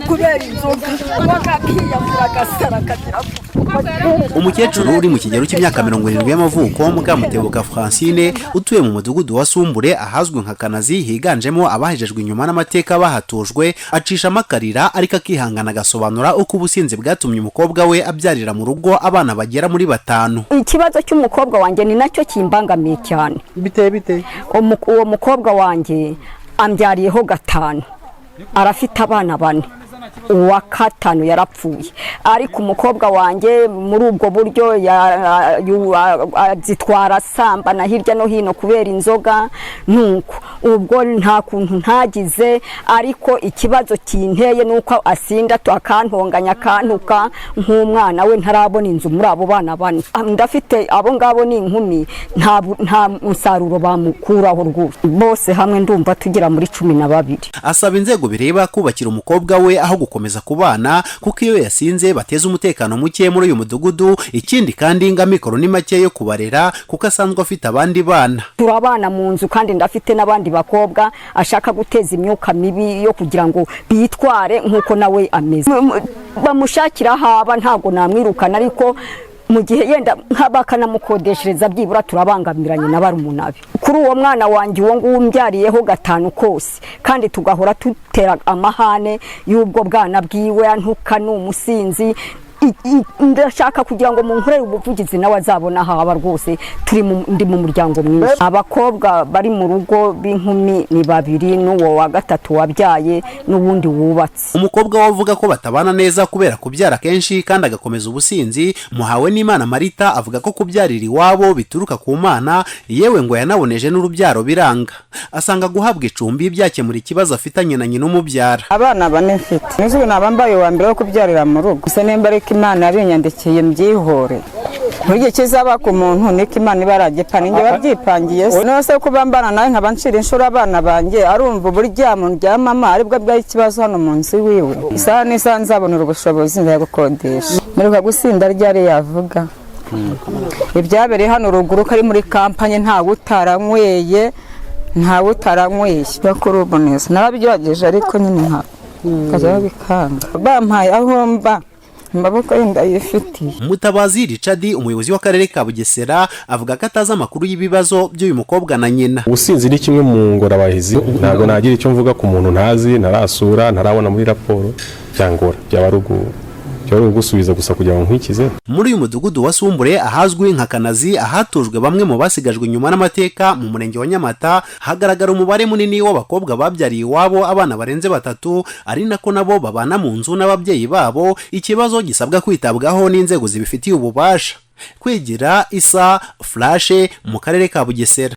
kubera inzoga bakakiyamura agasara kagira umukecuru uri mu kigero cy'imyaka 70 y'amavuko Mukamutebuka Francine utuye mu mudugudu wa Sumbure ahazwi nka Kanazi higanjemo abahejejwe inyuma n'amateka bahatujwe acisha makarira ariko akihangana gasobanura uko ubusinzi bwatumye umukobwa we abyarira mu rugo abana bagera muri 5. Ikibazo cy'umukobwa wanjye ni nacyo kimbangamiye cyane. Bite uwo mukobwa wanjye ambyariyeho 5 arafite abana 4. Uwa 5 yarapfuye ariko umukobwa wanjye muri ubwo buryo zitwara samba na hirya no hino kubera inzoga nuko ubwo nta kuntu ntagize ariko ikibazo kinteye nuko asinda to akantonganya kantuka nk'umwana we ntarabona inzu muri abo bana 4 ndafite abo ngabo ni inkumi nta musaruro bamukuraho rwose bose hamwe ndumva tugira muri 12. Asaba inzego bireba kubakira umukobwa we aho gukomeza kubana kuko iyo yasinze bateza umutekano muke muri uyu mudugudu. Ikindi kandi ngamikoro ni make yo kubarera kuko asanzwe afite abandi bana. Turabana mu nzu kandi ndafite n'abandi bakobwa ashaka guteza imyuka mibi yo kugira ngo bitware nkuko nawe ameze. Bamushakira haba ntago namwirukana ariko mu gihe yenda nk'abakanamukodeshereza byibura turabangamiranye na barumunabi. Kuri uwo mwana wanjye uwo ngumbyariyeho 5 kose kandi tugahora tutera amahane y'ubwo bwana bwiwe antuka n'umusinzi. Ndashaka kugira ngo munkorere ubuvugizi nawe azabona haba rwose ndi mu muryango mwinshi. Abakobwa bari mu rugo b'inkumi ni 2 n'uwo wa 3 wabyaye n'ubundi wubatse. Umukobwa wavuga ko batabana neza kubera kubyara kenshi kandi agakomeza ubusinzi Muhawe n'Imana Marita avuga ko kubyarira iwabo bituruka ku Mana yewe ngo yanaboneje n'urubyaro biranga. Asanga guhabwa icumbi byakemura ikibazo afitanye na nyina umubyara. Abana 4 mfite nizo nabambaye wa mbere wo kubyarira mu rugo gusa nemba Imana yabinyandekeye mbyihore buryo kizaba ku muntu niko Imana ibaragepa ninge babyipangiye nose kubambana nawe nkabancira inshuro abana banjye arumva uburyamo rya mama aribwo bwa ikibazo hano mu nsi wiwe isaha nisa nzabonera ubushobozi ndagukodesha meruka gusinda ryari yavuga ibyabereye hano ruguru kari muri kampanye nta utaranyweye bakuru boneza narabyogeje ariko nyine nka kaza bikanga bampaye aho mba maboko yenda yifitiye. Mutabazi Richard umuyobozi w'akarere ka Bugesera avuga ko ataza amakuru y'ibibazo by'uyu mukobwa na nyina. Ubusinzi ni kimwe mu ngorabahizi ntago nagira icyo mvuga ku muntu ntazi narasura ntarabona muri raporo cyangora byabarugu gusubiza gusa kugira ngo nkwikize. Muri uyu mudugudu wa Sumbure ahazwi nka Kanazi ahatujwe bamwe mu basigajwe inyuma n'amateka mu murenge wa Nyamata hagaragara umubare munini w'abakobwa babyariye iwabo abana barenze 3 ari nako nabo babana mu nzu n'ababyeyi babo. Ikibazo gisabwa kwitabwaho n'inzego zibifitiye ububasha. Kwigira Isa Flash mu karere ka Bugesera.